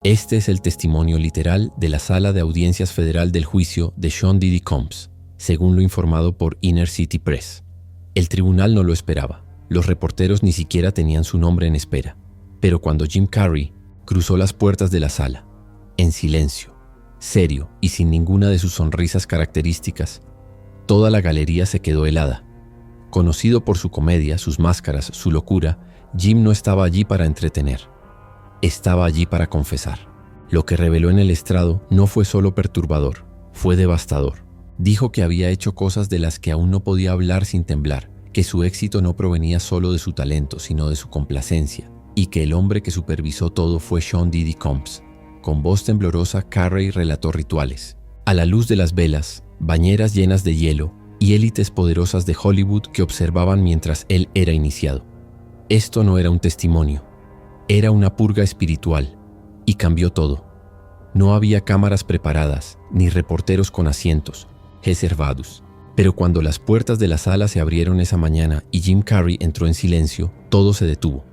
Este es el testimonio literal de la Sala de Audiencias Federal del juicio de Sean Diddy Combs, según lo informado por Inner City Press. El tribunal no lo esperaba. Los reporteros ni siquiera tenían su nombre en espera. Pero cuando Jim Carrey cruzó las puertas de la sala, en silencio, serio y sin ninguna de sus sonrisas características, toda la galería se quedó helada. Conocido por su comedia, sus máscaras, su locura, Jim no estaba allí para entretener. Estaba allí para confesar. Lo que reveló en el estrado no fue solo perturbador, fue devastador. Dijo que había hecho cosas de las que aún no podía hablar sin temblar, que su éxito no provenía solo de su talento, sino de su complacencia, y que el hombre que supervisó todo fue Sean Diddy Combs. Con voz temblorosa, Carrey relató rituales. A la luz de las velas, bañeras llenas de hielo y élites poderosas de Hollywood que observaban mientras él era iniciado. Esto no era un testimonio, era una purga espiritual, y cambió todo. No había cámaras preparadas, ni reporteros con asientos, reservados. Pero cuando las puertas de la sala se abrieron esa mañana y Jim Carrey entró en silencio, todo se detuvo.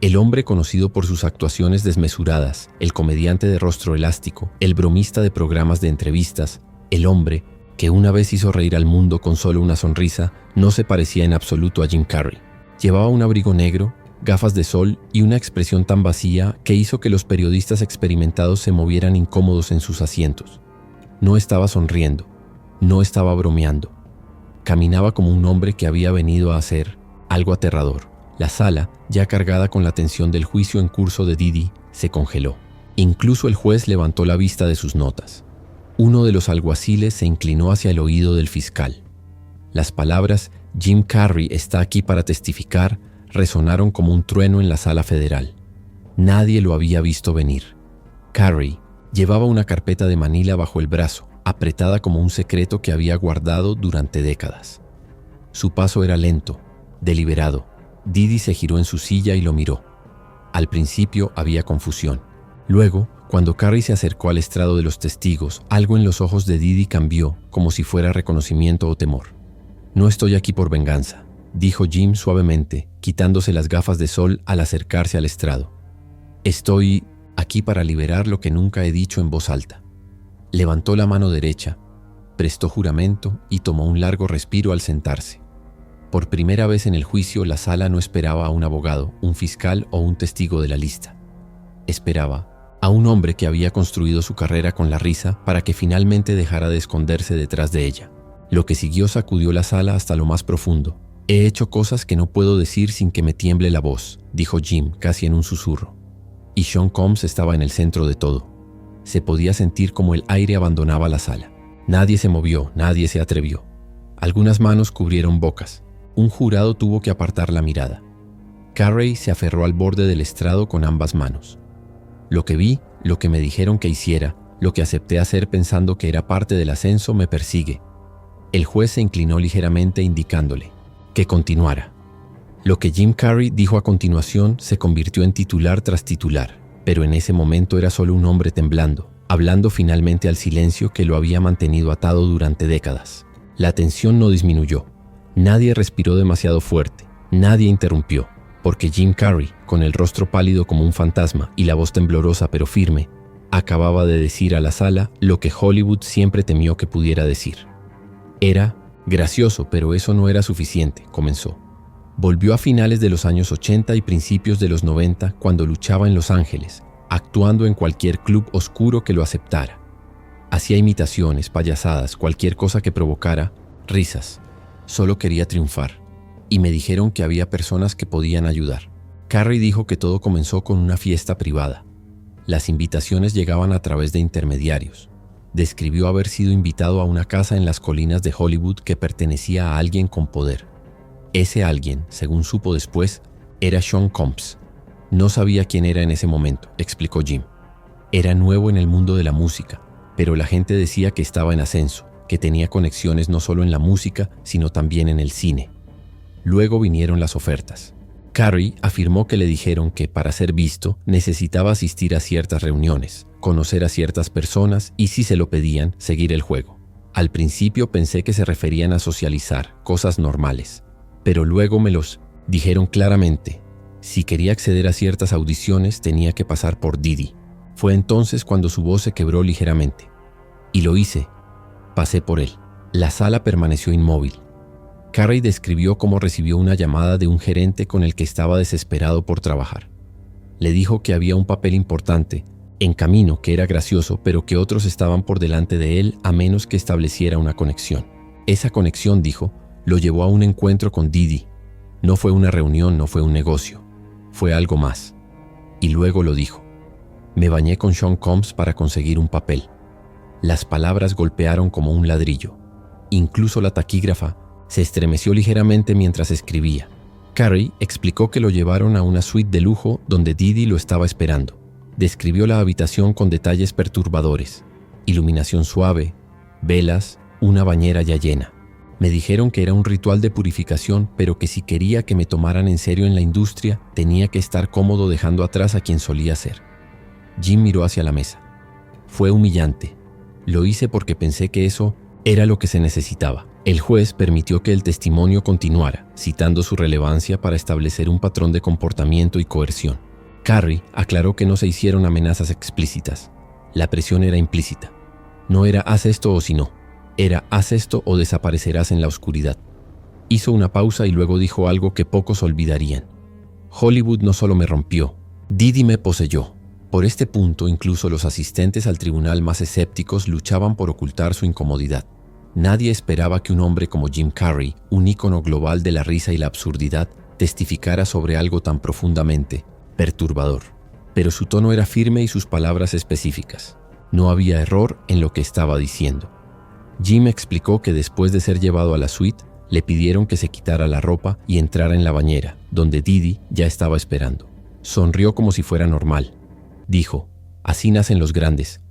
El hombre conocido por sus actuaciones desmesuradas, el comediante de rostro elástico, el bromista de programas de entrevistas, el hombre que una vez hizo reír al mundo con solo una sonrisa, no se parecía en absoluto a Jim Carrey. Llevaba un abrigo negro, gafas de sol y una expresión tan vacía que hizo que los periodistas experimentados se movieran incómodos en sus asientos. No estaba sonriendo, no estaba bromeando. Caminaba como un hombre que había venido a hacer algo aterrador. La sala, ya cargada con la tensión del juicio en curso de Diddy, se congeló. Incluso el juez levantó la vista de sus notas. Uno de los alguaciles se inclinó hacia el oído del fiscal. Las palabras «Jim Carrey está aquí para testificar» resonaron como un trueno en la sala federal. Nadie lo había visto venir. Carrey llevaba una carpeta de manila bajo el brazo, apretada como un secreto que había guardado durante décadas. Su paso era lento, deliberado. Diddy se giró en su silla y lo miró. Al principio había confusión. Luego, cuando Carrey se acercó al estrado de los testigos, algo en los ojos de Diddy cambió, como si fuera reconocimiento o temor. «No estoy aquí por venganza», dijo Jim suavemente, quitándose las gafas de sol al acercarse al estrado. «Estoy aquí para liberar lo que nunca he dicho en voz alta». Levantó la mano derecha, prestó juramento y tomó un largo respiro al sentarse. Por primera vez en el juicio, la sala no esperaba a un abogado, un fiscal o un testigo de la lista. Esperaba a un hombre que había construido su carrera con la risa para que finalmente dejara de esconderse detrás de ella. Lo que siguió sacudió la sala hasta lo más profundo. «He hecho cosas que no puedo decir sin que me tiemble la voz», dijo Jim casi en un susurro. Y Sean Combs estaba en el centro de todo. Se podía sentir como el aire abandonaba la sala. Nadie se movió, nadie se atrevió. Algunas manos cubrieron bocas. Un jurado tuvo que apartar la mirada. Carrey se aferró al borde del estrado con ambas manos. «Lo que vi, lo que me dijeron que hiciera, lo que acepté hacer pensando que era parte del ascenso me persigue». El juez se inclinó ligeramente indicándole que continuara. Lo que Jim Carrey dijo a continuación se convirtió en titular tras titular, pero en ese momento era solo un hombre temblando, hablando finalmente al silencio que lo había mantenido atado durante décadas. La tensión no disminuyó. Nadie respiró demasiado fuerte, nadie interrumpió, porque Jim Carrey, con el rostro pálido como un fantasma y la voz temblorosa pero firme, acababa de decir a la sala lo que Hollywood siempre temió que pudiera decir. Era gracioso, pero eso no era suficiente, comenzó. Volvió a finales de los años 80 y principios de los 90 cuando luchaba en Los Ángeles, actuando en cualquier club oscuro que lo aceptara. Hacía imitaciones, payasadas, cualquier cosa que provocara risas. Solo quería triunfar. Y me dijeron que había personas que podían ayudar. Carrey dijo que todo comenzó con una fiesta privada. Las invitaciones llegaban a través de intermediarios. Describió haber sido invitado a una casa en las colinas de Hollywood que pertenecía a alguien con poder. Ese alguien, según supo después, era Sean Combs. No sabía quién era en ese momento, explicó Jim. Era nuevo en el mundo de la música, pero la gente decía que estaba en ascenso, que tenía conexiones no solo en la música, sino también en el cine. Luego vinieron las ofertas. Carrey afirmó que le dijeron que para ser visto necesitaba asistir a ciertas reuniones, conocer a ciertas personas y, si se lo pedían, seguir el juego. Al principio pensé que se referían a socializar, cosas normales, pero luego me los dijeron claramente. Si quería acceder a ciertas audiciones tenía que pasar por Diddy. Fue entonces cuando su voz se quebró ligeramente. Y lo hice. Pasé por él. La sala permaneció inmóvil. Carrie describió cómo recibió una llamada de un gerente con el que estaba desesperado por trabajar. Le dijo que había un papel importante, en camino, que era gracioso, pero que otros estaban por delante de él a menos que estableciera una conexión. Esa conexión, dijo, lo llevó a un encuentro con Didi. No fue una reunión, no fue un negocio. Fue algo más. Y luego lo dijo. Me bañé con Sean Combs para conseguir un papel. Las palabras golpearon como un ladrillo. Incluso la taquígrafa se estremeció ligeramente mientras escribía. Carrie explicó que lo llevaron a una suite de lujo donde Didi lo estaba esperando. Describió la habitación con detalles perturbadores. Iluminación suave, velas, una bañera ya llena. Me dijeron que era un ritual de purificación, pero que si quería que me tomaran en serio en la industria, tenía que estar cómodo dejando atrás a quien solía ser. Jim miró hacia la mesa. Fue humillante. Lo hice porque pensé que eso era lo que se necesitaba. El juez permitió que el testimonio continuara, citando su relevancia para establecer un patrón de comportamiento y coerción. Carrie aclaró que no se hicieron amenazas explícitas. La presión era implícita. No era haz esto o si no. Era haz esto o desaparecerás en la oscuridad. Hizo una pausa y luego dijo algo que pocos olvidarían. Hollywood no solo me rompió, Didi me poseyó. Por este punto, incluso los asistentes al tribunal más escépticos luchaban por ocultar su incomodidad. Nadie esperaba que un hombre como Jim Carrey, un ícono global de la risa y la absurdidad, testificara sobre algo tan profundamente perturbador. Pero su tono era firme y sus palabras específicas. No había error en lo que estaba diciendo. Jim explicó que después de ser llevado a la suite, le pidieron que se quitara la ropa y entrara en la bañera, donde Didi ya estaba esperando. Sonrió como si fuera normal. Dijo, así nacen los grandes.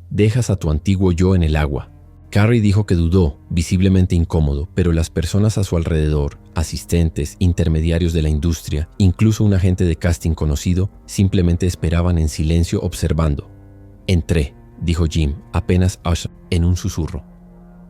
Dejas a tu antiguo yo en el agua. Carrie dijo que dudó, visiblemente incómodo, pero las personas a su alrededor, asistentes, intermediarios de la industria, incluso un agente de casting conocido, simplemente esperaban en silencio observando. Entré, dijo Jim, apenas en un susurro.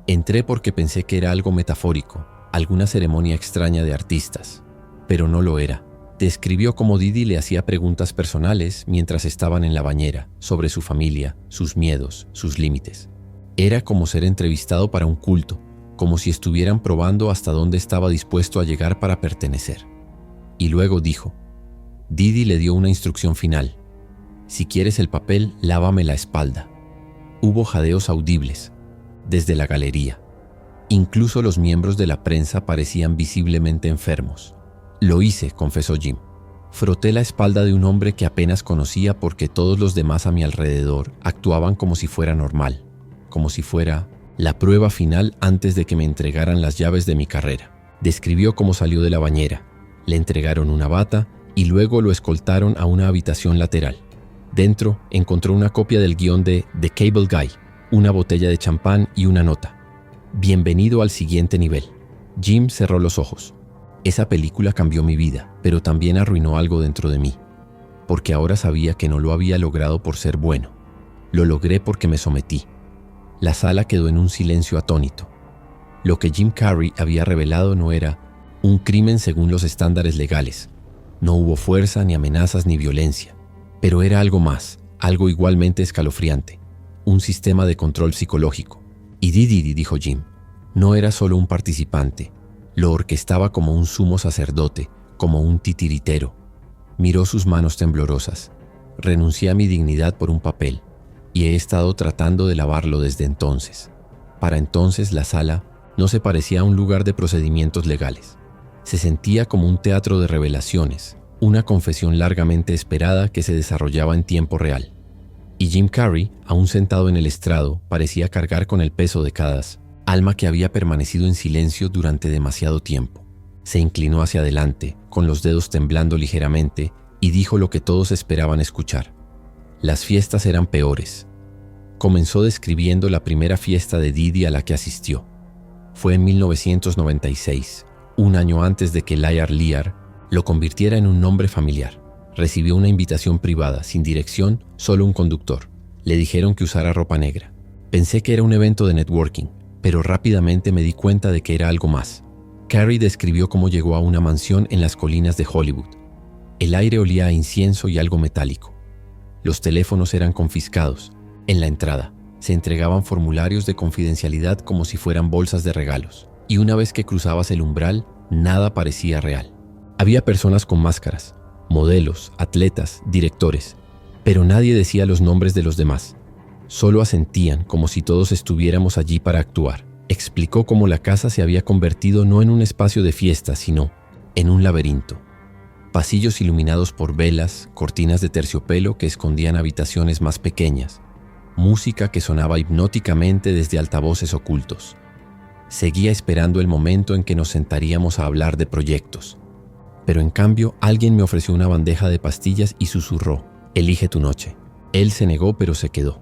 Entré porque pensé que era algo metafórico, alguna ceremonia extraña de artistas, pero no lo era. Describió cómo Didi le hacía preguntas personales mientras estaban en la bañera, sobre su familia, sus miedos, sus límites. Era como ser entrevistado para un culto, como si estuvieran probando hasta dónde estaba dispuesto a llegar para pertenecer. Y luego dijo, Didi le dio una instrucción final. Si quieres el papel, lávame la espalda. Hubo jadeos audibles, desde la galería. Incluso los miembros de la prensa parecían visiblemente enfermos. Lo hice, confesó Jim. Froté la espalda de un hombre que apenas conocía porque todos los demás a mi alrededor actuaban como si fuera normal, como si fuera la prueba final antes de que me entregaran las llaves de mi carrera. Describió cómo salió de la bañera. Le entregaron una bata y luego lo escoltaron a una habitación lateral. Dentro encontró una copia del guión de The Cable Guy, una botella de champán y una nota. Bienvenido al siguiente nivel. Jim cerró los ojos. Esa película cambió mi vida, pero también arruinó algo dentro de mí, porque ahora sabía que no lo había logrado por ser bueno. Lo logré porque me sometí. La sala quedó en un silencio atónito. Lo que Jim Carrey había revelado no era un crimen según los estándares legales. No hubo fuerza, ni amenazas, ni violencia. Pero era algo más, algo igualmente escalofriante. Un sistema de control psicológico. Y Didi, dijo Jim, no era solo un participante. Lo orquestaba como un sumo sacerdote, como un titiritero. Miró sus manos temblorosas. Renuncié a mi dignidad por un papel, y he estado tratando de lavarlo desde entonces. Para entonces la sala no se parecía a un lugar de procedimientos legales. Se sentía como un teatro de revelaciones, una confesión largamente esperada que se desarrollaba en tiempo real. Y Jim Carrey, aún sentado en el estrado, parecía cargar con el peso de cada alma que había permanecido en silencio durante demasiado tiempo. Se inclinó hacia adelante, con los dedos temblando ligeramente, y dijo lo que todos esperaban escuchar. Las fiestas eran peores. Comenzó describiendo la primera fiesta de Didi a la que asistió. Fue en 1996, un año antes de que Liar Liar lo convirtiera en un nombre familiar. Recibió una invitación privada, sin dirección, solo un conductor. Le dijeron que usara ropa negra. Pensé que era un evento de networking, pero rápidamente me di cuenta de que era algo más. Carrey describió cómo llegó a una mansión en las colinas de Hollywood. El aire olía a incienso y algo metálico. Los teléfonos eran confiscados. En la entrada, se entregaban formularios de confidencialidad como si fueran bolsas de regalos. Y una vez que cruzabas el umbral, nada parecía real. Había personas con máscaras, modelos, atletas, directores, pero nadie decía los nombres de los demás. Solo asentían como si todos estuviéramos allí para actuar. Explicó cómo la casa se había convertido no en un espacio de fiesta, sino en un laberinto. Pasillos iluminados por velas, cortinas de terciopelo que escondían habitaciones más pequeñas, música que sonaba hipnóticamente desde altavoces ocultos. Seguía esperando el momento en que nos sentaríamos a hablar de proyectos. Pero en cambio, alguien me ofreció una bandeja de pastillas y susurró: «Elige tu noche». Él se negó, pero se quedó.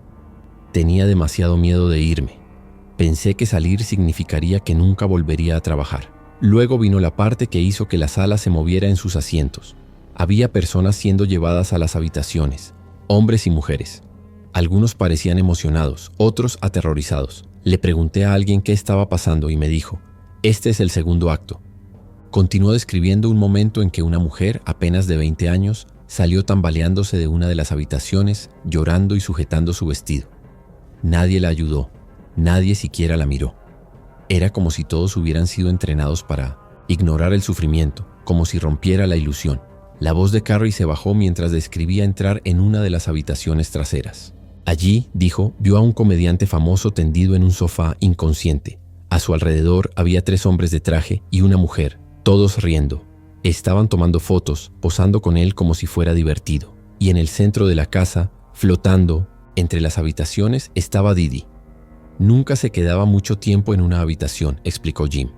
Tenía demasiado miedo de irme. Pensé que salir significaría que nunca volvería a trabajar. Luego vino la parte que hizo que la sala se moviera en sus asientos. Había personas siendo llevadas a las habitaciones, hombres y mujeres. Algunos parecían emocionados, otros aterrorizados. Le pregunté a alguien qué estaba pasando y me dijo: «Este es el segundo acto». Continuó describiendo un momento en que una mujer, apenas de 20 años, salió tambaleándose de una de las habitaciones, llorando y sujetando su vestido. Nadie la ayudó, nadie siquiera la miró. Era como si todos hubieran sido entrenados para ignorar el sufrimiento, como si rompiera la ilusión. La voz de Carrie se bajó mientras describía entrar en una de las habitaciones traseras. Allí, dijo, vio a un comediante famoso tendido en un sofá inconsciente. A su alrededor había 3 hombres de traje y una mujer, todos riendo. Estaban tomando fotos, posando con él como si fuera divertido. Y en el centro de la casa, flotando entre las habitaciones, estaba Didi. Nunca se quedaba mucho tiempo en una habitación, explicó Jim.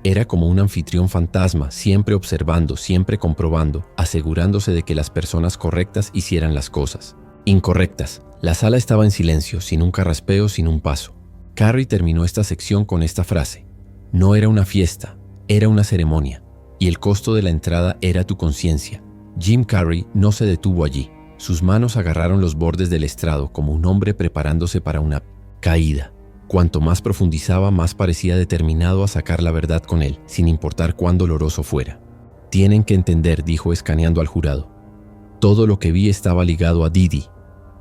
Era como un anfitrión fantasma, siempre observando, siempre comprobando, asegurándose de que las personas correctas hicieran las cosas. Incorrectas. La sala estaba en silencio, sin un carraspeo, sin un paso. Carrie terminó esta sección con esta frase: «No era una fiesta, era una ceremonia, y el costo de la entrada era tu conciencia». Jim Carrey no se detuvo allí. Sus manos agarraron los bordes del estrado como un hombre preparándose para una caída. Cuanto más profundizaba, más parecía determinado a sacar la verdad con él, sin importar cuán doloroso fuera. «Tienen que entender», dijo escaneando al jurado. «Todo lo que vi estaba ligado a Didi.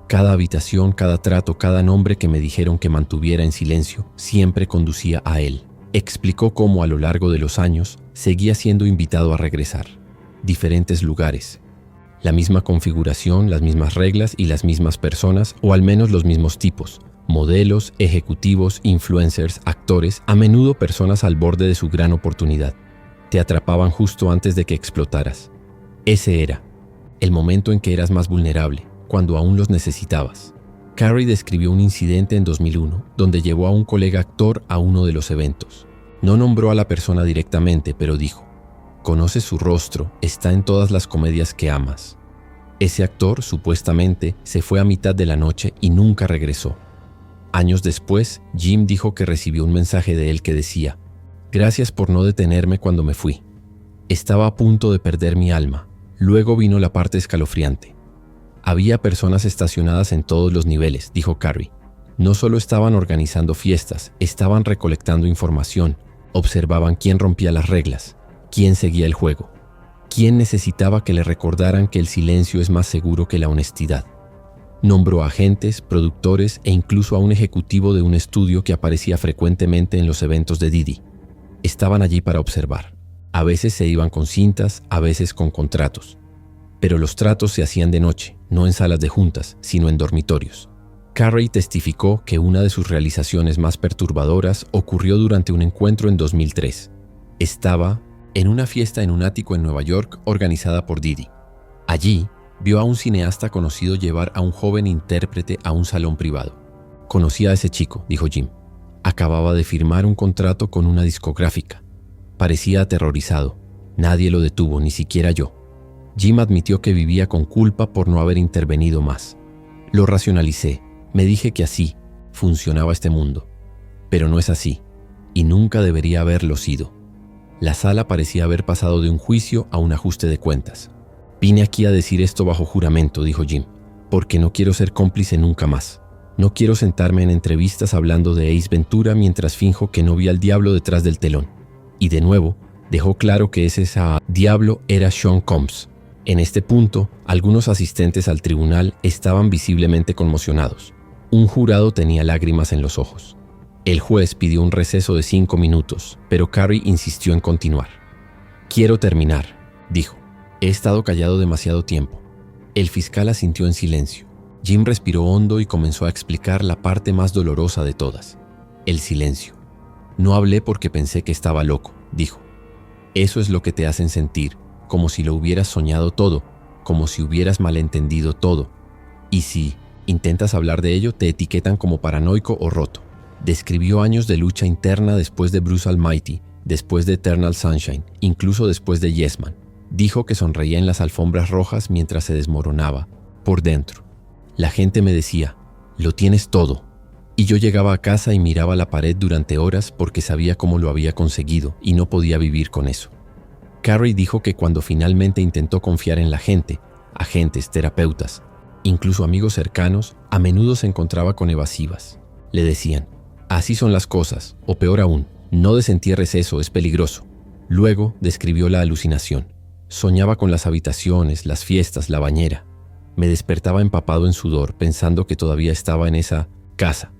Cada habitación, cada trato, cada nombre que me dijeron que mantuviera en silencio, siempre conducía a él». Explicó cómo a lo largo de los años seguía siendo invitado a regresar. Diferentes lugares. La misma configuración, las mismas reglas y las mismas personas, o al menos los mismos tipos. Modelos, ejecutivos, influencers, actores, a menudo personas al borde de su gran oportunidad. Te atrapaban justo antes de que explotaras. Ese era el momento en que eras más vulnerable, cuando aún los necesitabas. Carrie describió un incidente en 2001, donde llevó a un colega actor a uno de los eventos. No nombró a la persona directamente, pero dijo: «Conoces su rostro, está en todas las comedias que amas». Ese actor, supuestamente, se fue a mitad de la noche y nunca regresó. Años después, Jim dijo que recibió un mensaje de él que decía: «Gracias por no detenerme cuando me fui. Estaba a punto de perder mi alma». Luego vino la parte escalofriante. Había personas estacionadas en todos los niveles, dijo Carrie. No solo estaban organizando fiestas, estaban recolectando información, observaban quién rompía las reglas, quién seguía el juego, quién necesitaba que le recordaran que el silencio es más seguro que la honestidad. Nombró a agentes, productores e incluso a un ejecutivo de un estudio que aparecía frecuentemente en los eventos de Didi. Estaban allí para observar. A veces se iban con cintas, a veces con contratos. Pero los tratos se hacían de noche, no en salas de juntas, sino en dormitorios. Carrey testificó que una de sus realizaciones más perturbadoras ocurrió durante un encuentro en 2003. Estaba en una fiesta en un ático en Nueva York organizada por Didi. Allí, vio a un cineasta conocido llevar a un joven intérprete a un salón privado. «Conocí a ese chico», dijo Jim. «Acababa de firmar un contrato con una discográfica. Parecía aterrorizado. Nadie lo detuvo, ni siquiera yo». Jim admitió que vivía con culpa por no haber intervenido más. «Lo racionalicé. Me dije que así funcionaba este mundo. Pero no es así, y nunca debería haberlo sido». La sala parecía haber pasado de un juicio a un ajuste de cuentas. «Vine aquí a decir esto bajo juramento», dijo Jim, «porque no quiero ser cómplice nunca más. No quiero sentarme en entrevistas hablando de Ace Ventura mientras finjo que no vi al diablo detrás del telón». Y de nuevo, dejó claro que ese diablo era Sean Combs. En este punto, algunos asistentes al tribunal estaban visiblemente conmocionados. Un jurado tenía lágrimas en los ojos. El juez pidió un receso de 5 minutos, pero Carey insistió en continuar. «Quiero terminar», dijo. «He estado callado demasiado tiempo». El fiscal asintió en silencio. Jim respiró hondo y comenzó a explicar la parte más dolorosa de todas: el silencio. «No hablé porque pensé que estaba loco», dijo. «Eso es lo que te hacen sentir, como si lo hubieras soñado todo, como si hubieras malentendido todo. Y si intentas hablar de ello, te etiquetan como paranoico o roto». Describió años de lucha interna después de Bruce Almighty, después de Eternal Sunshine, incluso después de Yes Man. Dijo que sonreía en las alfombras rojas mientras se desmoronaba, por dentro. La gente me decía, «Lo tienes todo». Y yo llegaba a casa y miraba la pared durante horas porque sabía cómo lo había conseguido y no podía vivir con eso. Carey dijo que cuando finalmente intentó confiar en la gente, agentes, terapeutas, incluso amigos cercanos, a menudo se encontraba con evasivas. Le decían, «Así son las cosas», o peor aún, «No desentierres eso, es peligroso». Luego describió la alucinación. Soñaba con las habitaciones, las fiestas, la bañera. Me despertaba empapado en sudor, pensando que todavía estaba en esa casa.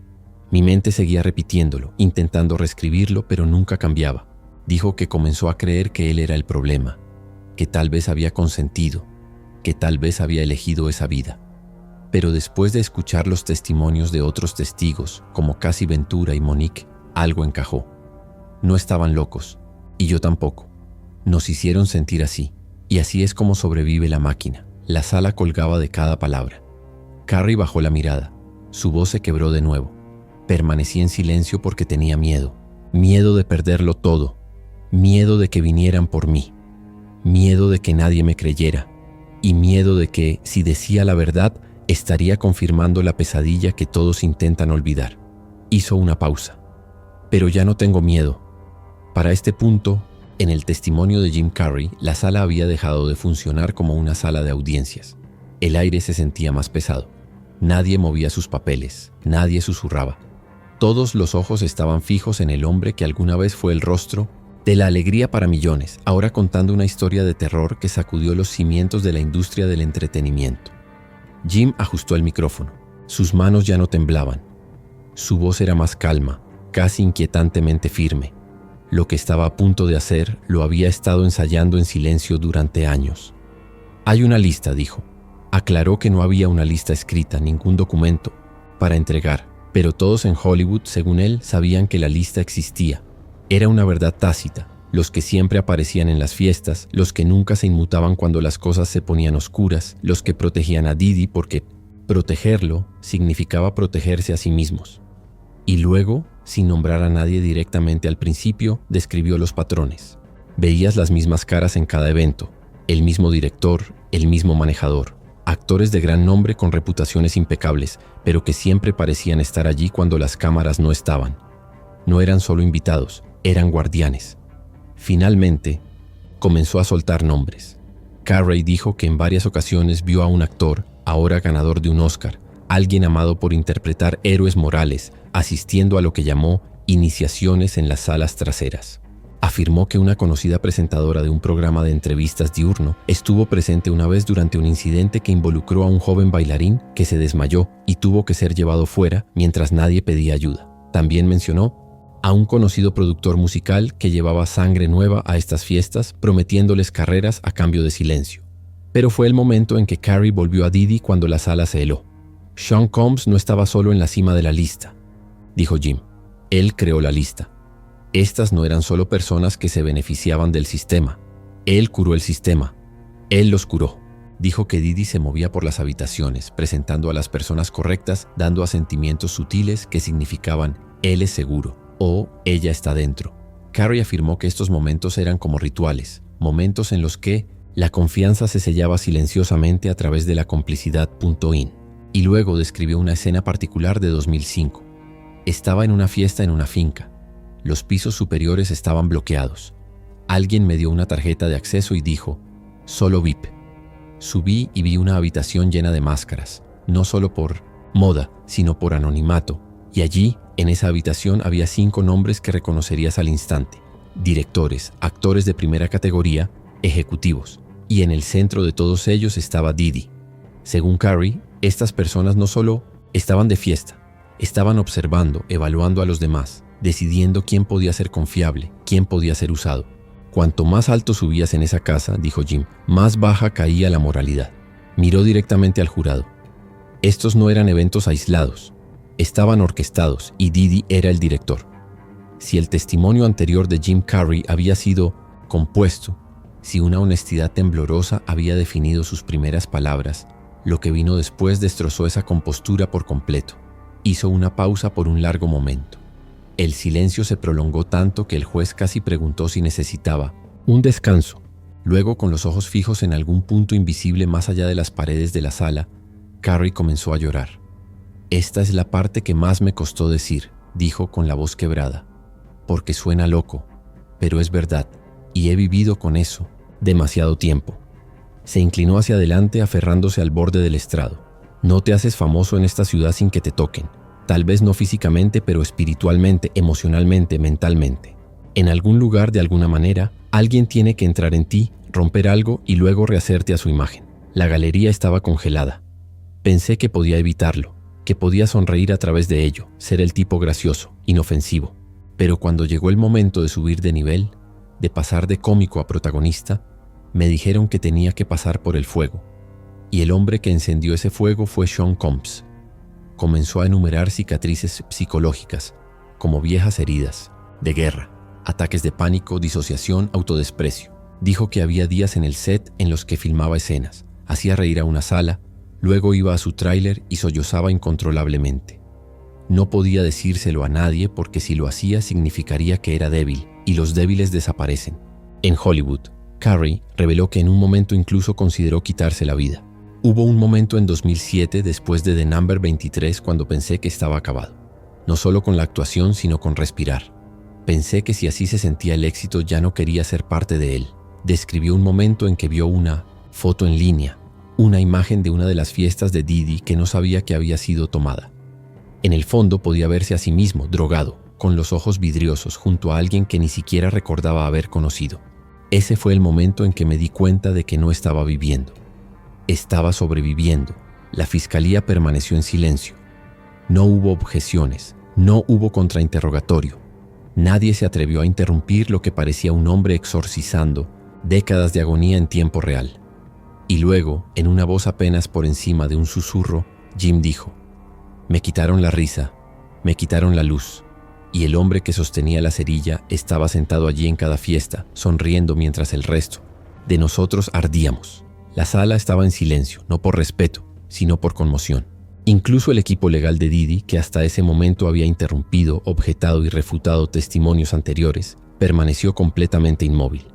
Mi mente seguía repitiéndolo, intentando reescribirlo, pero nunca cambiaba. Dijo que comenzó a creer que él era el problema, que tal vez había consentido, que tal vez había elegido esa vida. Pero después de escuchar los testimonios de otros testigos, como Cassie Ventura y Monique, algo encajó. No estaban locos, y yo tampoco. Nos hicieron sentir así, y así es como sobrevive la máquina. La sala colgaba de cada palabra. Carey bajó la mirada. Su voz se quebró de nuevo. Permanecí en silencio porque tenía miedo. Miedo de perderlo todo. Miedo de que vinieran por mí. Miedo de que nadie me creyera. Y miedo de que, si decía la verdad, estaría confirmando la pesadilla que todos intentan olvidar. Hizo una pausa. Pero ya no tengo miedo. Para este punto, en el testimonio de Jim Carrey, la sala había dejado de funcionar como una sala de audiencias. El aire se sentía más pesado. Nadie movía sus papeles, nadie susurraba. Todos los ojos estaban fijos en el hombre que alguna vez fue el rostro de la alegría para millones, ahora contando una historia de terror que sacudió los cimientos de la industria del entretenimiento. Jim ajustó el micrófono. Sus manos ya no temblaban. Su voz era más calma, casi inquietantemente firme. Lo que estaba a punto de hacer lo había estado ensayando en silencio durante años. «Hay una lista», dijo. Aclaró que no había una lista escrita, ningún documento, para entregar, pero todos en Hollywood, según él, sabían que la lista existía. Era una verdad tácita, los que siempre aparecían en las fiestas, los que nunca se inmutaban cuando las cosas se ponían oscuras, los que protegían a Didi porque protegerlo significaba protegerse a sí mismos. Y luego, sin nombrar a nadie directamente al principio, describió los patrones. Veías las mismas caras en cada evento, el mismo director, el mismo manejador, actores de gran nombre con reputaciones impecables, pero que siempre parecían estar allí cuando las cámaras no estaban. No eran solo invitados, eran guardianes. Finalmente, comenzó a soltar nombres. Carey dijo que en varias ocasiones vio a un actor, ahora ganador de un Oscar, alguien amado por interpretar héroes morales, asistiendo a lo que llamó iniciaciones en las salas traseras. Afirmó que una conocida presentadora de un programa de entrevistas diurno estuvo presente una vez durante un incidente que involucró a un joven bailarín que se desmayó y tuvo que ser llevado fuera mientras nadie pedía ayuda. También mencionó a un conocido productor musical que llevaba sangre nueva a estas fiestas, prometiéndoles carreras a cambio de silencio. Pero fue el momento en que Carey volvió a Didi cuando la sala se heló. Sean Combs no estaba solo en la cima de la lista, dijo Jim. Él creó la lista. Estas no eran solo personas que se beneficiaban del sistema. Él curó el sistema. Él los curó. Dijo que Didi se movía por las habitaciones, presentando a las personas correctas, dando asentimientos sutiles que significaban «él es seguro» o «ella está dentro». Carey afirmó que estos momentos eran como rituales, momentos en los que la confianza se sellaba silenciosamente a través de la complicidad.in. Y luego describió una escena particular de 2005. Estaba en una fiesta en una finca. Los pisos superiores estaban bloqueados. Alguien me dio una tarjeta de acceso y dijo, «Solo VIP». Subí y vi una habitación llena de máscaras, no solo por moda, sino por anonimato. Y allí, en esa habitación, había 5 nombres que reconocerías al instante. Directores, actores de primera categoría, ejecutivos. y en el centro de todos ellos estaba Didi. Según Carrie, estas personas no solo estaban de fiesta, estaban observando, evaluando a los demás, decidiendo quién podía ser confiable, quién podía ser usado. Cuanto más alto subías en esa casa, dijo Jim, más baja caía la moralidad. Miró directamente al jurado. Estos no eran eventos aislados, estaban orquestados y Didi era el director. Si el testimonio anterior de Jim Carrey había sido compuesto, si una honestidad temblorosa había definido sus primeras palabras, lo que vino después destrozó esa compostura por completo. Hizo una pausa por un largo momento. El silencio se prolongó tanto que el juez casi preguntó si necesitaba un descanso. Luego, con los ojos fijos en algún punto invisible más allá de las paredes de la sala, Carrie comenzó a llorar. «Esta es la parte que más me costó decir», dijo con la voz quebrada, «porque suena loco, pero es verdad, y he vivido con eso demasiado tiempo». Se inclinó hacia adelante aferrándose al borde del estrado. «No te haces famoso en esta ciudad sin que te toquen. Tal vez no físicamente, pero espiritualmente, emocionalmente, mentalmente. En algún lugar, de alguna manera, alguien tiene que entrar en ti, romper algo y luego rehacerte a su imagen». La galería estaba congelada. Pensé que podía evitarlo, que podía sonreír a través de ello, ser el tipo gracioso, inofensivo. Pero cuando llegó el momento de subir de nivel, de pasar de cómico a protagonista, me dijeron que tenía que pasar por el fuego. Y el hombre que encendió ese fuego fue Sean Combs. Comenzó a enumerar cicatrices psicológicas, como viejas heridas, de guerra, ataques de pánico, disociación, autodesprecio. Dijo que había días en el set en los que filmaba escenas, hacía reír a una sala, luego iba a su tráiler y sollozaba incontrolablemente. No podía decírselo a nadie porque si lo hacía significaría que era débil, y los débiles desaparecen. En Hollywood, Carrey reveló que en un momento incluso consideró quitarse la vida. Hubo un momento en 2007, después de The Number 23, cuando pensé que estaba acabado. No solo con la actuación, sino con respirar. Pensé que si así se sentía el éxito, ya no quería ser parte de él. Describió un momento en que vio una foto en línea, una imagen de una de las fiestas de Didi que no sabía que había sido tomada. En el fondo podía verse a sí mismo, drogado, con los ojos vidriosos, junto a alguien que ni siquiera recordaba haber conocido. Ese fue el momento en que me di cuenta de que no estaba viviendo. Estaba sobreviviendo. La fiscalía permaneció en silencio. No hubo objeciones, no hubo contrainterrogatorio. Nadie se atrevió a interrumpir lo que parecía un hombre exorcizando décadas de agonía en tiempo real. Y luego, en una voz apenas por encima de un susurro, Jim dijo: «Me quitaron la risa, me quitaron la luz». Y el hombre que sostenía la cerilla estaba sentado allí en cada fiesta, sonriendo mientras el resto de nosotros ardíamos. La sala estaba en silencio, no por respeto, sino por conmoción. Incluso el equipo legal de Didi, que hasta ese momento había interrumpido, objetado y refutado testimonios anteriores, permaneció completamente inmóvil.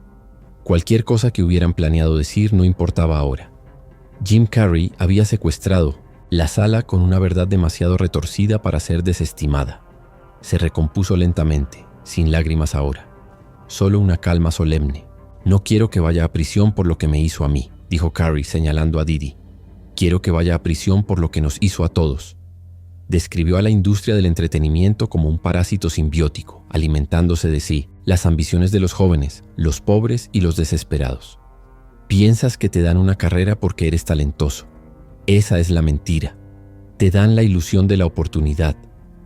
Cualquier cosa que hubieran planeado decir no importaba ahora. Jim Carrey había secuestrado la sala con una verdad demasiado retorcida para ser desestimada. Se recompuso lentamente, sin lágrimas ahora. Solo una calma solemne. «No quiero que vaya a prisión por lo que me hizo a mí», dijo Carrey señalando a Didi. «Quiero que vaya a prisión por lo que nos hizo a todos». Describió a la industria del entretenimiento como un parásito simbiótico, alimentándose de sí, las ambiciones de los jóvenes, los pobres y los desesperados. Piensas que te dan una carrera porque eres talentoso. Esa es la mentira. Te dan la ilusión de la oportunidad.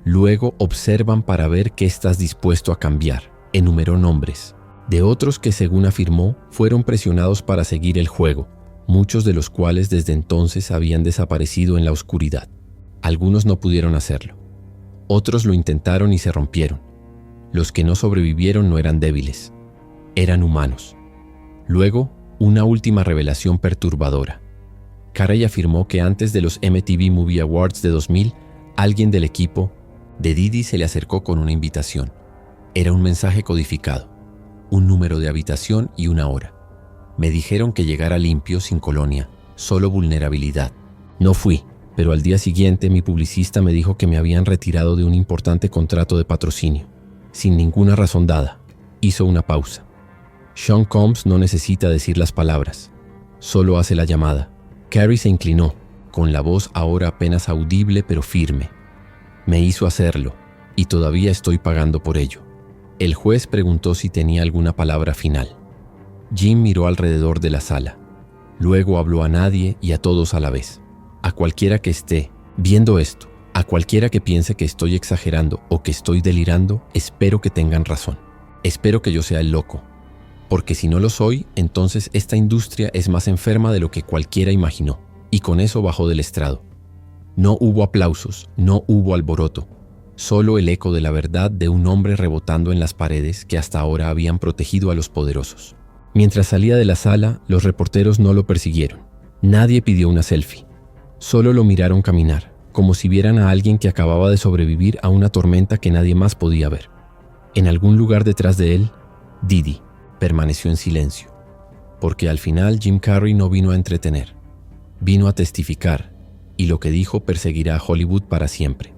Luego observan para ver qué estás dispuesto a cambiar. Enumeró nombres de otros que, según afirmó, fueron presionados para seguir el juego, muchos de los cuales desde entonces habían desaparecido en la oscuridad. Algunos no pudieron hacerlo. Otros lo intentaron y se rompieron. Los que no sobrevivieron no eran débiles, eran humanos. Luego, una última revelación perturbadora. Carrey afirmó que antes de los MTV Movie Awards de 2000, alguien del equipo de Didi se le acercó con una invitación. Era un mensaje codificado, un número de habitación y una hora. Me dijeron que llegara limpio, sin colonia, solo vulnerabilidad. No fui. Pero al día siguiente mi publicista me dijo que me habían retirado de un importante contrato de patrocinio, sin ninguna razón dada. Hizo una pausa. Sean Combs no necesita decir las palabras, solo hace la llamada. Carrey se inclinó, con la voz ahora apenas audible pero firme. Me hizo hacerlo, y todavía estoy pagando por ello. El juez preguntó si tenía alguna palabra final. Jim miró alrededor de la sala. Luego habló a nadie y a todos a la vez. A cualquiera que esté viendo esto, a cualquiera que piense que estoy exagerando o que estoy delirando, espero que tengan razón. Espero que yo sea el loco. Porque si no lo soy, entonces esta industria es más enferma de lo que cualquiera imaginó. Y con eso bajó del estrado. No hubo aplausos, no hubo alboroto. Solo el eco de la verdad de un hombre rebotando en las paredes que hasta ahora habían protegido a los poderosos. Mientras salía de la sala, los reporteros no lo persiguieron. Nadie pidió una selfie. Solo lo miraron caminar, como si vieran a alguien que acababa de sobrevivir a una tormenta que nadie más podía ver. En algún lugar detrás de él, Didi permaneció en silencio, porque al final Jim Carrey no vino a entretener, vino a testificar, y lo que dijo perseguirá a Hollywood para siempre.